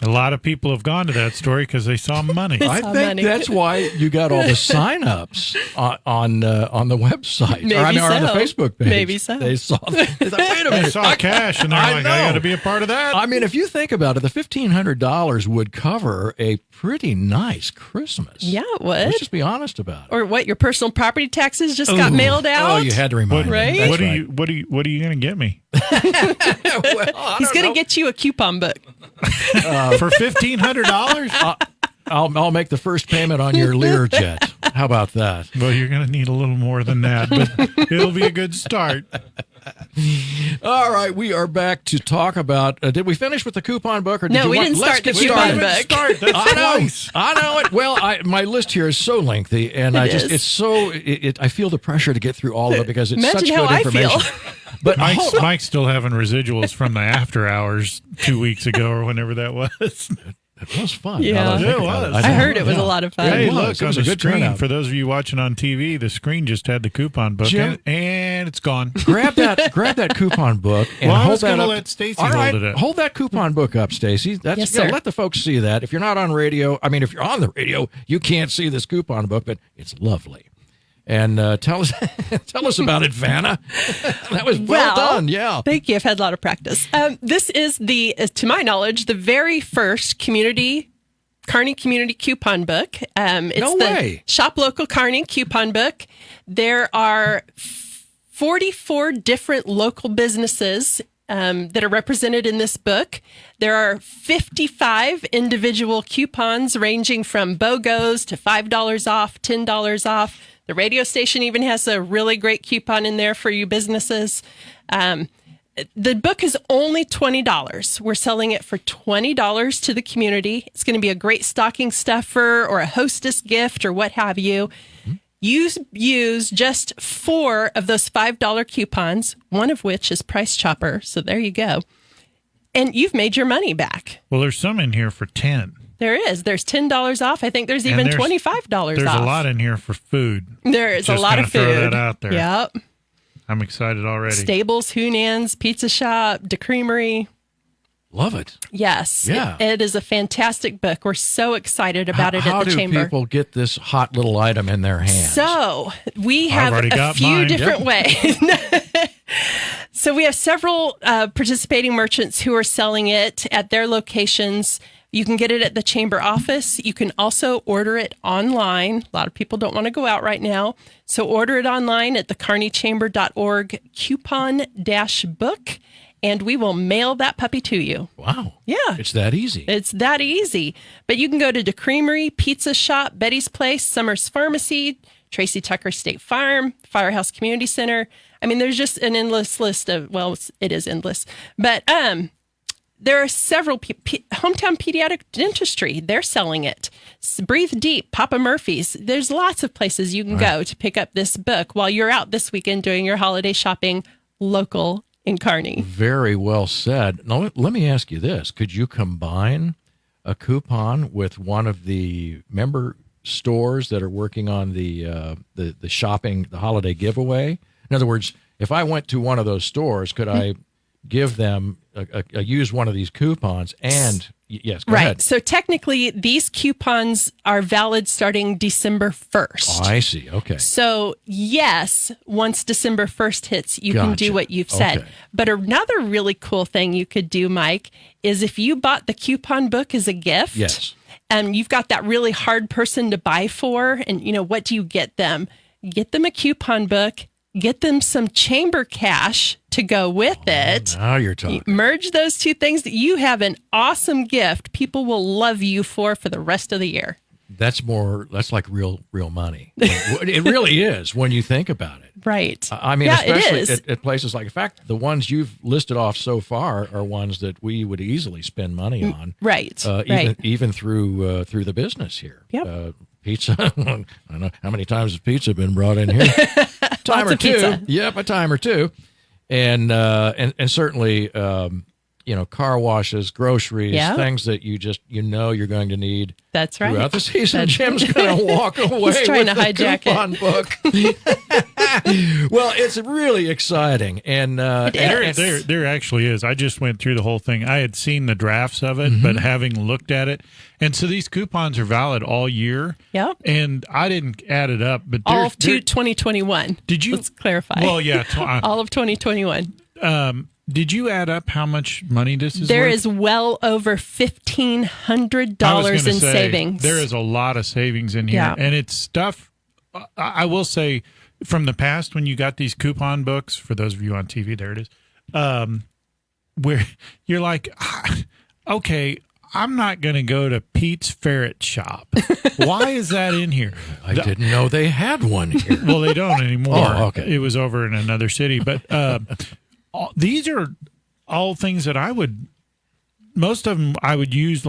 A lot of people have gone to that story because they saw money. I think that's why you got all the sign-ups on the website Maybe or on the Facebook page. Maybe so. They saw. They thought, wait a minute. They saw cash and they're like, I got to be a part of that. I mean, if you think about it, the $1,500 would cover a pretty nice Christmas. Yeah, it would. Let's just be honest about it. Or what? Your personal property taxes just got mailed out. Oh, you had to remind me. Right? That's What are you going to get me? He's going to get you a coupon book. For $1,500? I'll make the first payment on your Learjet. How about that? Well, you're going to need a little more than that, but it'll be a good start. All right, we are back to talk about. Did we finish with the coupon book, or did No, you we want? didn't Let's start the get coupon started. book. That's I know it. Well, my list here is so lengthy, and it's so. I feel the pressure to get through all of it because it's Imagine such how good I information. feel. But Mike's still having residuals from the after hours 2 weeks ago or whenever that was. it was fun. Yeah. Now that I think It about was. I I know. heard it was Yeah. a lot of fun. Hey, It was. look It on was the a good screen. turnout. For those of you watching on TV, the screen just had the coupon book, Jim- and it's gone. Grab that coupon book and Well, I hold was that gonna up. let Stacie All right, hold it up. hold that coupon book up, Stacie. That's Yes, sir. let the folks see that. If you're not on radio, I mean, if you're on the radio, you can't see this coupon book, but it's lovely. And tell us about it, Vanna. That was well done. Yeah. Thank you. I've had a lot of practice. This is to my knowledge, the very first Kearney Community Coupon Book. It's No the way. Shop Local Kearney Coupon Book. There are 44 different local businesses that are represented in this book. There are 55 individual coupons ranging from BOGOs to $5 off, $10 off. The radio station even has a really great coupon in there for you businesses. The book is only $20. We're selling it for $20 to the community. It's going to be a great stocking stuffer or a hostess gift or what have you. Use just 4 of those $5 coupons, one of which is Price Chopper. So there you go. And you've made your money back. Well, there's some in here for 10. There is. There's $10 off. I think there's even $25 off. There's a lot in here for food. There is Just a lot of gonna food. throw that out there. Yep. I'm excited already. Stables, Hoonan's, Pizza Shop, De Creamery. Love it. Yes. Yeah. It is a fantastic book. We're so excited about it How at the do Chamber. people get this hot little item in their hands? So we have already a got few mine. different ways. So we have several participating merchants who are selling it at their locations. You can get it at the Chamber office. You can also order it online. A lot of people don't want to go out right now. So order it online at the kearneychamber.org coupon-book, and we will mail that puppy to you. Wow. Yeah. It's that easy. It's that easy. But you can go to De Creamery, Pizza Shop, Betty's Place, Summers Pharmacy, Tracy Tucker State Farm, Firehouse Community Center. I mean, there's just an endless list of, well, it is endless. But there are several Hometown Pediatric Dentistry. They're selling it. Breathe Deep, Papa Murphy's. There's lots of places you can go to pick up this book while you're out this weekend doing your holiday shopping local in Kearney. Very well said. Now, let me ask you this. Could you combine a coupon with one of the member stores that are working on the shopping, the holiday giveaway? In other words, if I went to one of those stores, could I give them use one of these coupons and yes, go ahead. So technically, these coupons are valid starting December 1st. Oh, I see. Okay. So yes, once December 1st hits, you can do Gotcha. what you've said. Okay. But another really cool thing you could do, Mike, is if you bought the coupon book as a gift. Yes. And you've got that really hard person to buy for, and what do you get them? Get them a coupon book. Get them some chamber cash to go with it. Now you're talking. Merge those two things. You have an awesome gift people will love you for the rest of the year. That's like real money. It really is when you think about it. Right. I mean, yeah, it especially is. at places like, in fact, the ones you've listed off so far are ones that we would easily spend money on. Right. Even through the business here. Yep. Pizza. I don't know how many times has pizza been brought in here. Time Lots or of two. pizza. Yep, a time or two. and certainly car washes, groceries, Yeah. things that you're going to need. That's right. Throughout the season, That's Jim's going to walk away He's trying with to the hijack coupon book. Well, it's really exciting, and There actually is. I just went through the whole thing. I had seen the drafts of it, but having looked at it, and so these coupons are valid all year. Yep. And I didn't add it up, but All of 2021. Did you? Let's clarify. Well, yeah. All of 2021. Did you add up how much money this is? There worth? is well over $1,500 I was in gonna say, savings. There is a lot of savings in here, Yeah. and it's stuff. I will say from the past when you got these coupon books. For those of you on TV, there it is. Where you're like, okay, I'm not going to go to Pete's Ferret Shop. Why is that in here? I didn't know they had one here. Well, they don't anymore. Oh, okay. It was over in another city, but these are all things that most of them I would use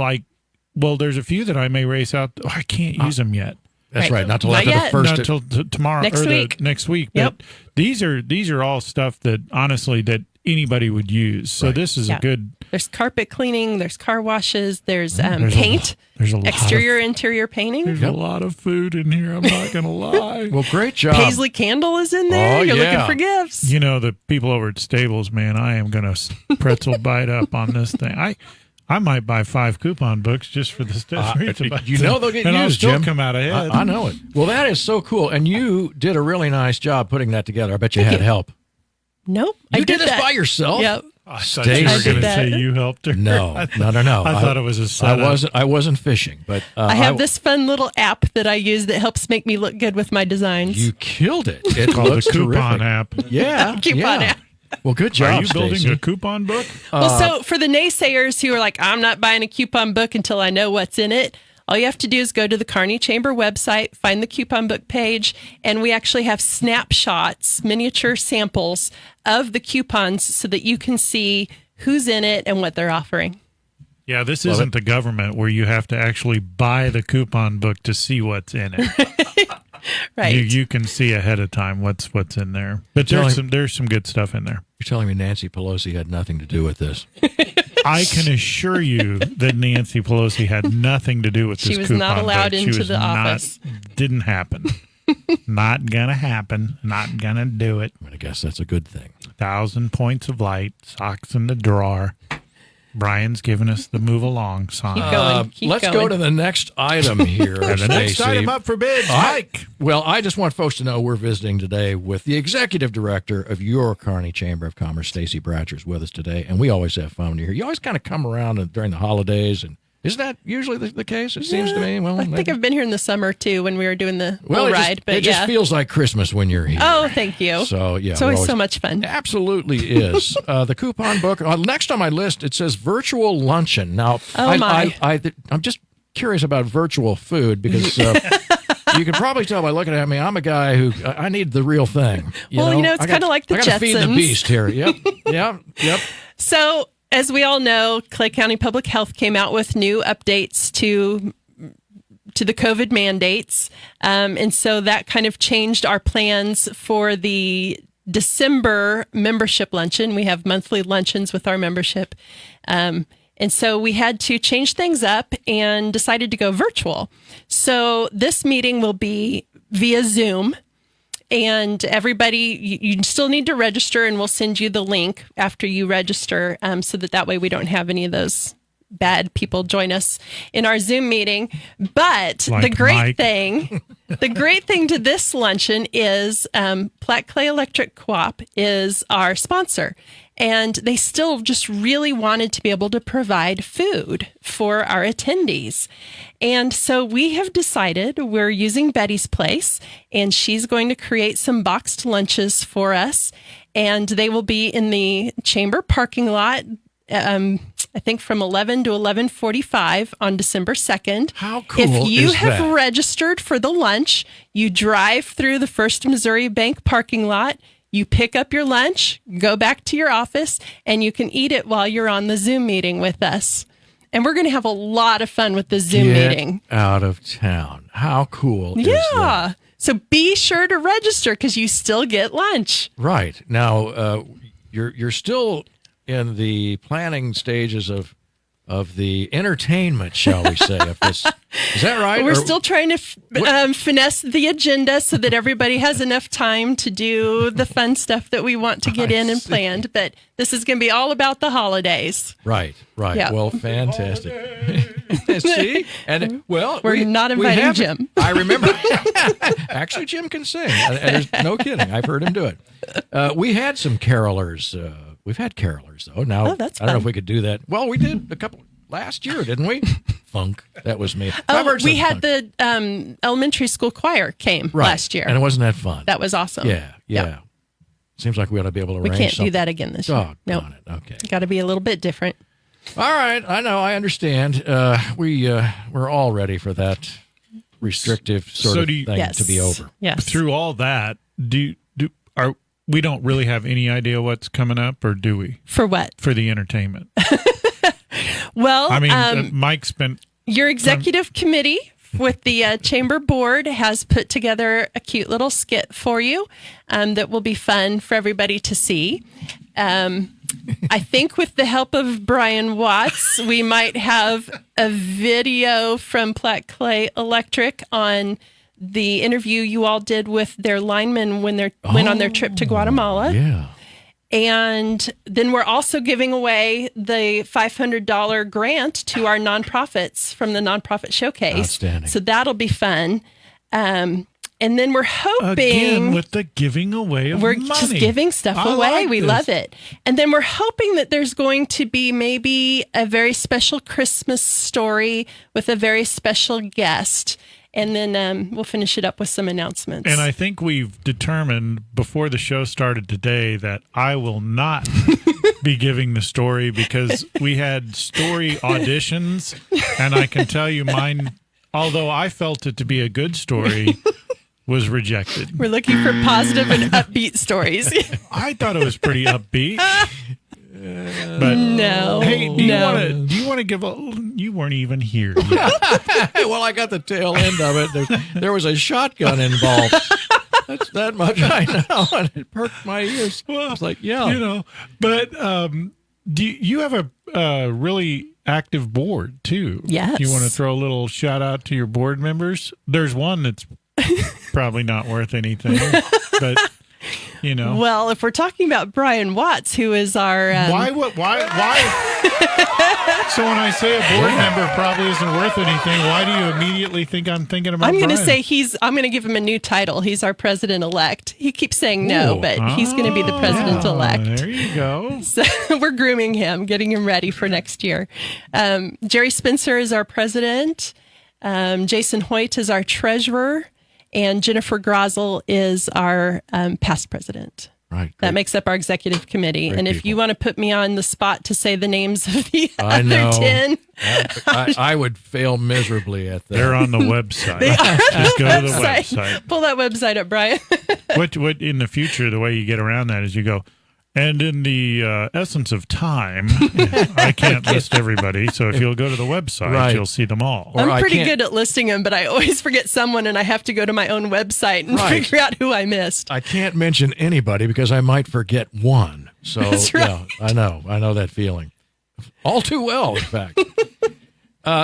there's a few that I may race out. I can't use them yet. That's Right. right. Not till Not after yet. the first. Not till tomorrow Next or week. next week. Yep. But these are all stuff that honestly that anybody would use. So Right. this is Yeah. a good. There's carpet cleaning. There's car washes. There's There's paint. There's a lot Exterior, interior painting. There's a lot of food in here. I'm not going to lie. Well, great job. Paisley Candle is in there. Oh, You're yeah. looking for gifts. You know, the people over at Stables, man, I am going to pretzel bite up on this thing. I might buy 5 coupon books just for this. they'll get used, and I'll still Jim. come out ahead. I know it. Well, that is so cool, and you did a really nice job putting that together. I bet you had help. Nope. You I did this that. by yourself? Yep. I thought you were Stacie. going to I say did that. you helped her. No. I thought it was a setup. I wasn't fishing, but I have this fun little app that I use that helps make me look good with my designs. You killed it. It Called looks the coupon terrific. app. Yeah, Coupon yeah. app. Well, good job. Are you building Stacie. a coupon book? Well, so for the naysayers who are like, I'm not buying a coupon book until I know what's in it, all you have to do is go to the Kearney Chamber website, find the coupon book page, and we actually have snapshots, miniature samples of the coupons so that you can see who's in it and what they're offering. Yeah, this isn't the government where you have to actually buy the coupon book to see what's in it. Right. You can see ahead of time what's in there. But there's some good stuff in there. You're telling me Nancy Pelosi had nothing to do with this? I can assure you that Nancy Pelosi had nothing to do with this She coupon was not allowed book. She into was the office. Didn't happen. Not gonna happen. Not gonna do it. I guess that's a good thing. 1,000 points of light, socks in the drawer. Brian's giving us the move along sign. Keep going. Keep Let's going. go to the next item here. The next Stacie. item up for bids, Mike. Well, I just want folks to know we're visiting today with the executive director of your Kearney Chamber of Commerce, Stacie Bratcher, is with us today, and we always have fun when you're here. You always kind of come around during the holidays, and isn't that usually the case? It seems to me. Well, I think I've been here in the summer too when we were doing the bull it ride. just, But it just feels like Christmas when you're here. Oh, thank you. So yeah, It's we're always so much fun. Absolutely is. The coupon book. Next on my list, it says virtual luncheon. Now, I'm just curious about virtual food because you can probably tell by looking at me, I'm a guy who I need the real thing. It's kind of like the I gotta feed the Jetsons. beast here. Yep. So, as we all know, Clay County Public Health came out with new updates to the COVID mandates. And so that kind of changed our plans for the December membership luncheon. We have monthly luncheons with our membership. And so we had to change things up and decided to go virtual. So this meeting will be via Zoom. And everybody, you still need to register, and we'll send you the link after you register so that way we don't have any of those bad people join us in our Zoom meeting. But Like the great Mike. thing to this luncheon is Platte Clay Electric Co-op is our sponsor. And they still just really wanted to be able to provide food for our attendees. And so we have decided we're using Betty's Place, and she's going to create some boxed lunches for us. And they will be in the chamber parking lot, I think from 11 to 11:45 on December 2nd. How cool If you is have that? registered for the lunch, you drive through the First Missouri Bank parking lot, you pick up your lunch, go back to your office, and you can eat it while you're on the Zoom meeting with us. And we're going to have a lot of fun with the Zoom meeting. Out of town. How cool is that? Yeah. So be sure to register because you still get lunch. Right. Now, you're still in the planning stages of the entertainment, shall we say, of this. Is that right? We're still trying to finesse the agenda so that everybody has enough time to do the fun stuff that we want to get in and planned. But this is going to be all about the holidays. Right. Yeah. Well, fantastic. See? And, well, we're not inviting Jim. I remember. Actually, Jim can sing. There's no kidding. I've heard him do it. We had some carolers. We've had carolers, though. Now, that's I don't know fun. if we could do that. Well, we did a couple last year, didn't we? Funk. That was me. We had the elementary school choir came last year. And wasn't that fun? That was awesome. Yeah. Seems like we ought to be able to arrange We can't something. do that again this year. Nope. It. Okay. Got to be a little bit different. All right. I know. I understand. We're all ready for that restrictive sort of thing to be over. Yes. Through all that, we don't really have any idea what's coming up, or do we? For what? For the entertainment. Well, I mean, Mike spent... Your executive committee with the chamber board has put together a cute little skit for you that will be fun for everybody to see. I think with the help of Brian Watts, we might have a video from Platte Clay Electric on the interview you all did with their linemen when they went on their trip to Guatemala. Yeah. And then we're also giving away the $500 grant to our nonprofits from the Nonprofit Showcase. Outstanding. So that'll be fun. And then we're hoping... Again, with the giving away of we're money. just giving stuff I away. like We this. love it. And then we're hoping that there's going to be maybe a very special Christmas story with a very special guest. And then we'll finish it up with some announcements. And I think we've determined before the show started today that I will not be giving the story, because we had story auditions, and I can tell you mine, although I felt it to be a good story, was rejected. We're looking for positive and upbeat stories. I thought it was pretty upbeat. But No. hey, do no. you want to give a? You weren't even here yet. Well, I got the tail end of it. There was a shotgun involved. That's that much I know, and it perked my ears. I was like, yeah. You know, but do you have a really active board too? Yes. Do you want to throw a little shout out to your board members? There's one that's probably not worth anything, but you know. Well, if we're talking about Brian Watts, who is our... Why? So when I say a board member probably isn't worth anything, why do you immediately think I'm thinking about I'm going to Brian? say I'm going to give him a new title. He's our president-elect. He keeps saying no, but he's going to be the president-elect. There you go. So we're grooming him, getting him ready for next year. Jerry Spencer is our president. Jason Hoyt is our treasurer. And Jennifer Grosel is our past president. Right. That makes up our executive committee. Great and if people. you want to put me on the spot to say the names of the I other know. 10, I would fail miserably at that. They're on the website. Just go to the website. Pull that website up, Brian. What in the future, the way you get around that is you go, and in the essence of time, I can't list everybody. So if you'll go to the website, Right. you'll see them all. Or I I'm pretty can't- good at listing them, but I always forget someone and I have to go to my own website and Right. figure out who I missed. I can't mention anybody because I might forget one. So That's right. yeah, I know that feeling all too well, in fact.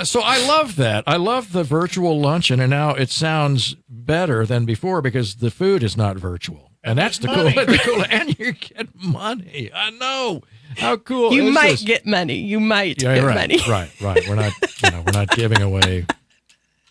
So I love that. I love the virtual luncheon, and now it sounds better than before because the food is not virtual, and that's the cool. And you get money. I know. How cool! You is might this? get money. You might Yeah, get right, money. Right. We're not giving away.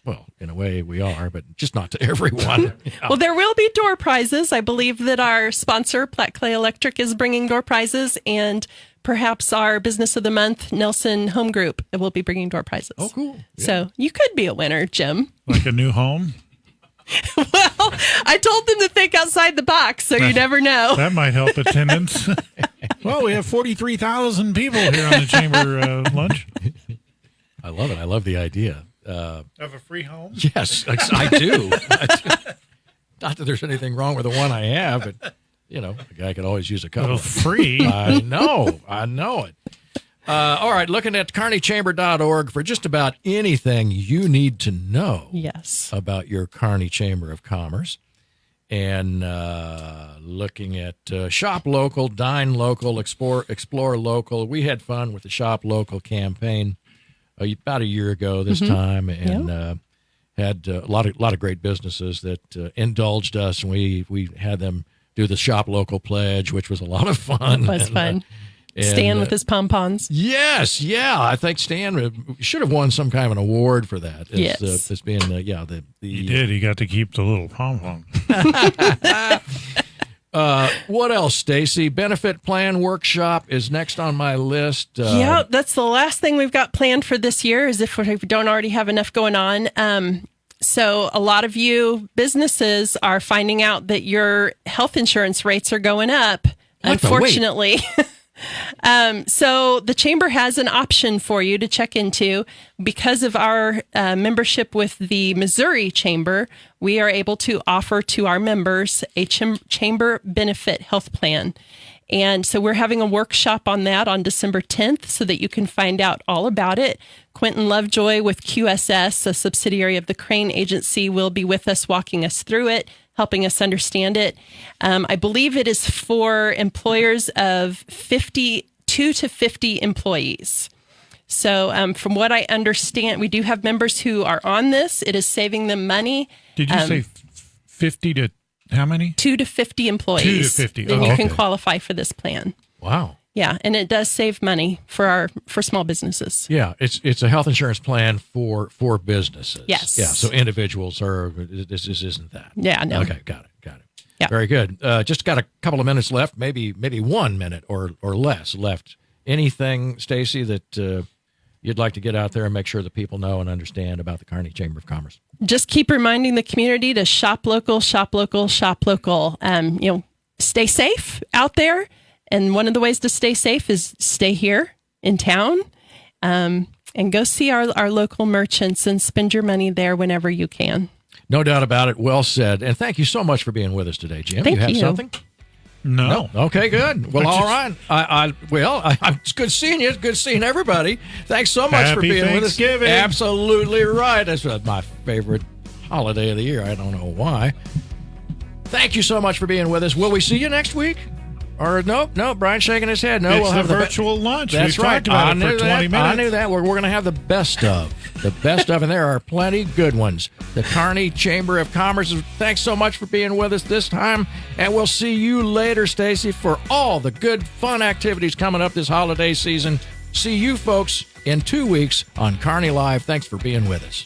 Well, in a way we are, but just not to everyone. Well, there will be door prizes. I believe that our sponsor, Platte Clay Electric, is bringing door prizes, and perhaps our Business of the Month, Nelson Home Group, will be bringing door prizes. Oh, cool. Yeah. So you could be a winner, Jim. Like a new home? Well, I told them to think outside the box, so you never know. That might help attendance. Well, we have 43,000 people here on the chamber lunch. I love it. I love the idea. Of a free home? Yes, I do. Not that there's anything wrong with the one I have, but, a guy could always use a couple. Well, free? I know it. All right, looking at kearneychamber.org for just about anything you need to know Yes. about your Kearney Chamber of Commerce. and looking at shop local, dine local, explore local. We had fun with the shop local campaign about a year ago this time, and had a lot of great businesses that indulged us, and we had them do the shop local pledge, which was a lot of fun. It was fun. Stan with his pom-poms. Yes, yeah. I think Stan should have won some kind of an award for that. As being, the He did. He got to keep the little pom-pom. What else, Stacie? Benefit plan workshop is next on my list. Yeah, that's the last thing we've got planned for this year, as if we don't already have enough going on. So a lot of you businesses are finding out that your health insurance rates are going up, unfortunately. So the chamber has an option for you to check into. Because of our membership with the Missouri Chamber, we are able to offer to our members a chamber benefit health plan. And so we're having a workshop on that on December 10th so that you can find out all about it. Quentin Lovejoy with QSS, a subsidiary of the Crane Agency, will be with us walking us through it, helping us understand it. I believe it is for employers of 2 to 50 employees. So from what I understand, we do have members who are on this. It is saving them money. Did you say 50 to how many? 2 to 50 employees. 2 to 50. Then you can qualify for this plan. Wow. Yeah, and it does save money for small businesses. Yeah, it's a health insurance plan for businesses. Yes. Yeah, so individuals this isn't that. Yeah, no. Okay, got it. Yeah. Very good. Just got a couple of minutes left, maybe 1 minute or less left. Anything, Stacie, that you'd like to get out there and make sure that people know and understand about the Kearney Chamber of Commerce? Just keep reminding the community to shop local, shop local, shop local. Stay safe out there. And one of the ways to stay safe is stay here in town and go see our local merchants and spend your money there whenever you can. No doubt about it. Well said. And thank you so much for being with us today, Jim. Thank you have you. something? No. Okay, good. Well, all right. It's good seeing you. It's good seeing everybody. Thanks so much for Happy being with us. Thanksgiving. Absolutely right. That's my favorite holiday of the year. I don't know why. Thank you so much for being with us. Will we see you next week? Or no, Brian's shaking his head. No, It's we'll the have virtual lunch. That's We've right. talked about I it knew for 20 that. minutes. I knew that. We're going to have the best of. And there are plenty good ones. The Kearney Chamber of Commerce. Thanks so much for being with us this time. And we'll see you later, Stacie, for all the good, fun activities coming up this holiday season. See you folks in 2 weeks on Kearney Live. Thanks for being with us.